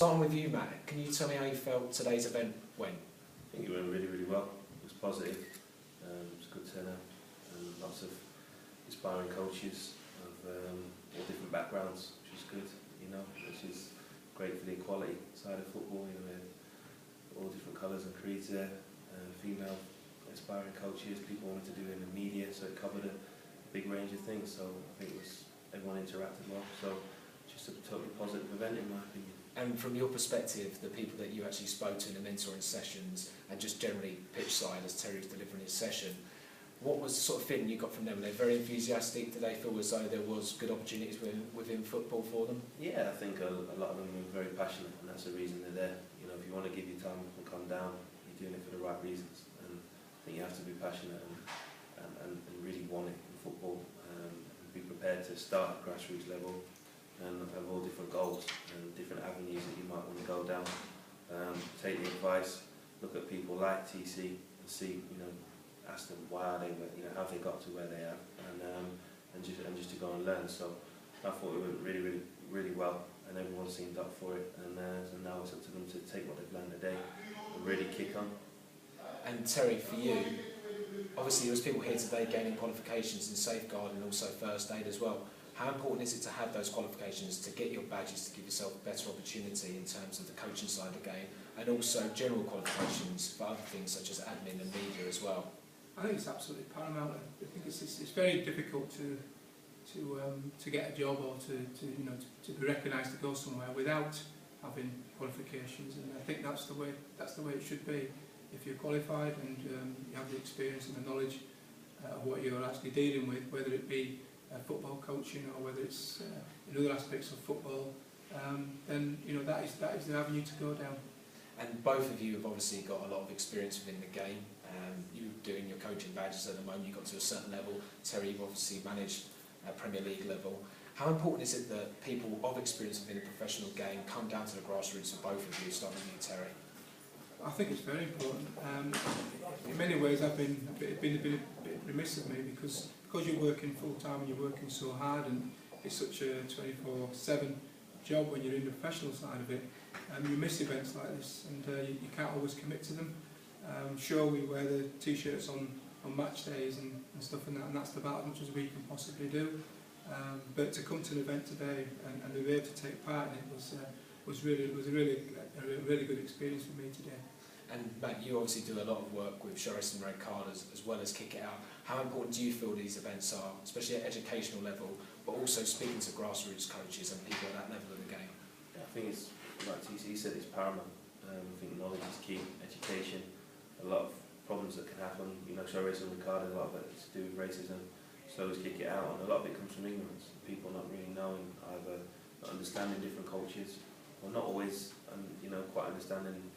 Starting with you, Matt, can you tell me how you felt today's event went? I think it went really, really well. It was positive. It was a good turnout, and lots of inspiring coaches of all different backgrounds, which is good, which is great for the equality side of football. We had all different colours and creeds there, female inspiring coaches, people wanted to do it in the media, so it covered a big range of things. So I think everyone interacted well. So just a totally positive event in my opinion. And from your perspective, the people that you actually spoke to in the mentoring sessions and just generally pitch side as Terry was delivering his session, what was the sort of feeling you got from them? Were they very enthusiastic? Did they feel as though there was good opportunities within football for them? Yeah, I think a lot of them were very passionate, and that's the reason they're there. If you want to give your time and come down, you're doing it for the right reasons. And I think you have to be passionate and really want it in football, and be prepared to start at grassroots level and have all different goals and different avenues that you might want to go down. Take the advice, look at people like TC and see, ask them why they were, how they got to where they are, and just to go and learn. So I thought it went really, really, really well, and everyone seemed up for it. And now it's up to them to take what they've learned today and really kick on. And Terry, for you, obviously there was people here today gaining qualifications in safeguard and also first aid as well. How important is it to have those qualifications to get your badges to give yourself a better opportunity in terms of the coaching side of the game, and also general qualifications for other things such as admin and media as well? I think it's absolutely paramount. I think it's very difficult to get a job or to be recognised to go somewhere without having qualifications, and I think that's the way it should be. If you're qualified and you have the experience and the knowledge of what you're actually dealing with, whether it be football coaching or whether it's in other aspects of football, then that is the avenue to go down. And both of you have obviously got a lot of experience within the game. You're doing your coaching badges at the moment, you got to a certain level. Terry, you've obviously managed at Premier League level. How important is it that people of experience within the professional game come down to the grassroots for both of you, starting with you, Terry? I think it's very important. In many ways, I've been a bit remiss of me because you're working full time and you're working so hard, and it's such a 24/7 job when you're in the professional side of it. You miss events like this, and you can't always commit to them. Sure, we wear the t-shirts on match days and stuff, and that's about as much as we can possibly do. But to come to an event today and be able to take part in it was a really good experience for me today. And Matt, you obviously do a lot of work with Shores and Red Card as well as Kick It Out. How important do you feel these events are, especially at educational level, but also speaking to grassroots coaches and people at that level of the game? Yeah, I think it's, like TC said, it's paramount. I think knowledge is key, education. A lot of problems that can happen, Shores and Red Card, a lot of it is to do with racism, so is Kick It Out, and a lot of it comes from ignorance. People not really knowing, either not understanding different cultures, or not always, quite understanding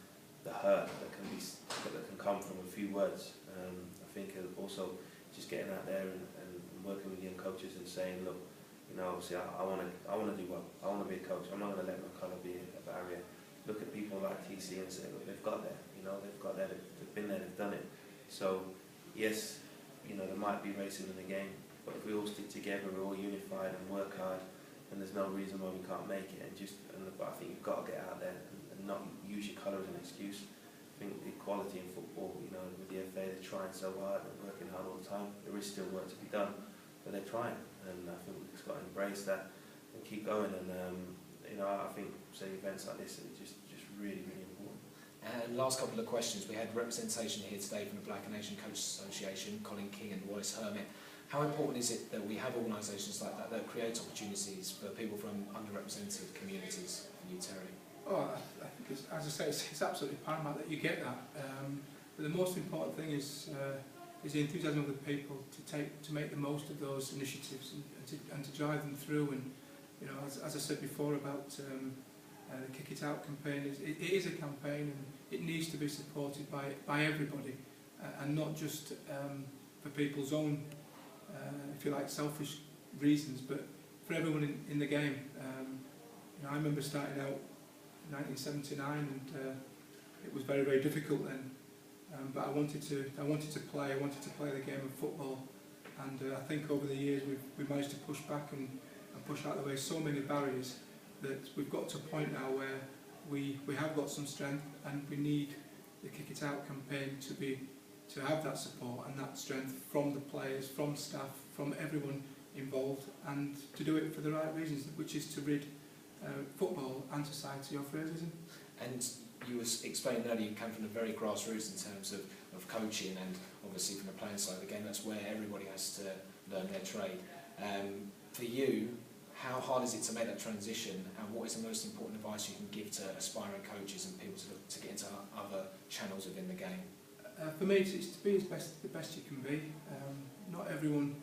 the hurt that can come from a few words. I think also just getting out there and working with young coaches and saying, look, obviously I want to do well. I want to be a coach. I'm not going to let my colour be a barrier. Look at people like TC and say, look, they've got there. They've got there. They've been there. They've done it. So yes, there might be racism in the game, but if we all stick together, we're all unified and work hard, and there's no reason why we can't make it. But I think you've got to get out there and not use your colour as an excuse. I think the equality in football, with the FA, they're trying so hard and working hard all the time. There is still work to be done, but they're trying, and I think we've just got to embrace that and keep going. And I think events like this are just really, really important. And last couple of questions. We had representation here today from the Black and Asian Coaches Association, Colin King and Wallace Hermit. How important is it that we have organisations like that create opportunities for people from underrepresented communities? For you, Terry? Oh, I think, as I say, it's absolutely paramount that you get that. But the most important thing is the enthusiasm of the people to make the most of those initiatives and to drive them through. And as I said before about the Kick It Out campaign, it is a campaign, and it needs to be supported by everybody, and not just for people's own, if you like, selfish reasons, but for everyone in the game. I remember starting out in 1979, and it was very, very difficult then. But I wanted to play the game of football, and I think over the years we've managed to push back and push out of the way so many barriers that we've got to a point now where we we have got some strength, and we need the Kick It Out campaign to have that support and that strength from the players, from staff, from everyone involved, and to do it for the right reasons, which is to rid football and society of racism. And you were explaining earlier you come from the very grassroots in terms of coaching, and obviously from the playing side of the game, that's where everybody has to learn their trade. For you, how hard is it to make that transition, and what is the most important advice you can give to aspiring coaches and people to get into other channels within the game? For me, it's to be the best you can be. Not everyone,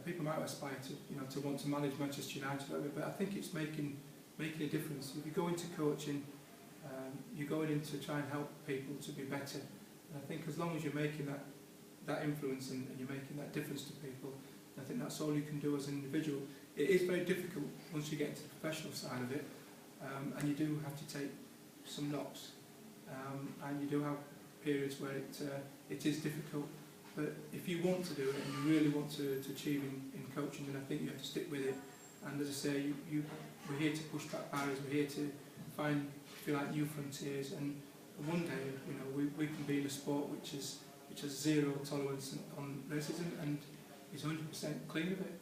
people might aspire to want to manage Manchester United, but I think it's making a difference. If you go into coaching, you're going in to try and help people to be better. And I think as long as you're making that influence and you're making that difference to people, I think that's all you can do as an individual. It is very difficult once you get into the professional side of it, and you do have to take some knocks, and you do have periods where it is difficult. But if you want to do it and you really want to achieve in coaching, then I think you have to stick with it. And as I say, we're here to push back barriers. We're here to feel like new frontiers. And one day, we can be in a sport which has zero tolerance on racism and is 100% clean of it.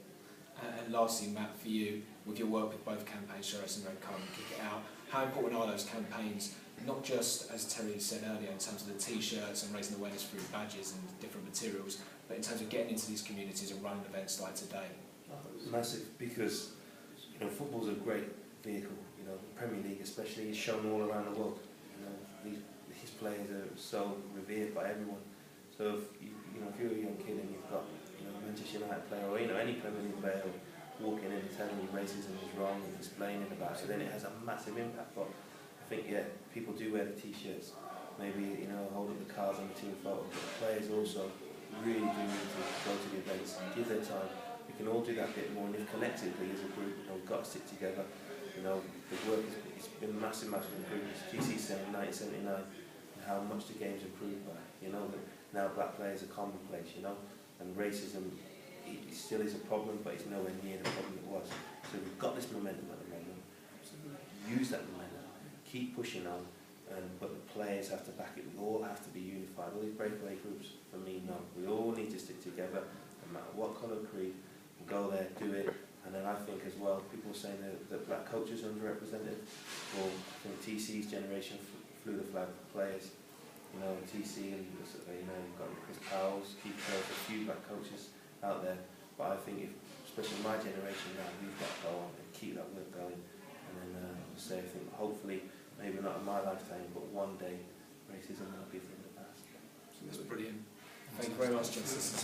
And lastly, Matt, for you, with your work with both campaigns, Show Us and Red Card and Kick It Out, how important are those campaigns, not just, as Terry said earlier, in terms of the T-shirts and raising awareness through badges and different materials, but in terms of getting into these communities and running events like today? Massive, because football's a great vehicle. The Premier League especially is shown all around the world. These players are so revered by everyone. So if you're a young kid and you've got Manchester United player or any Premier League player walking in and telling you racism is wrong and explaining about it, then it has a massive impact. But I think people do wear the T-shirts, maybe hold up the cards on the team photo. But the players also really do need to go to the events, give their time. We can all do that bit more, and if collectively as a group, we've got to stick together. The work it's been massive improvements. GC said in 1979 how much the game's improved by. That now black players are commonplace. And racism, it still is a problem, but it's nowhere near the problem it was. So we've got this momentum at the moment. Use that momentum, keep pushing on, but the players have to back it. We all have to be unified. All these breakaway groups, for me, no. We all need to stick together, no matter what colour, creed, and go there, do it. And then I think as well, people are saying that black culture is underrepresented. Or I think TC's generation flew the flag for players. TC and you've got Chris Powell's, Keith Curls, a few black coaches out there. But I think, especially my generation now, we've got to go on and keep that work going. And then I think hopefully, maybe not in my lifetime, but one day, racism will be a thing of the past. That's brilliant. Thank you very much, Justin.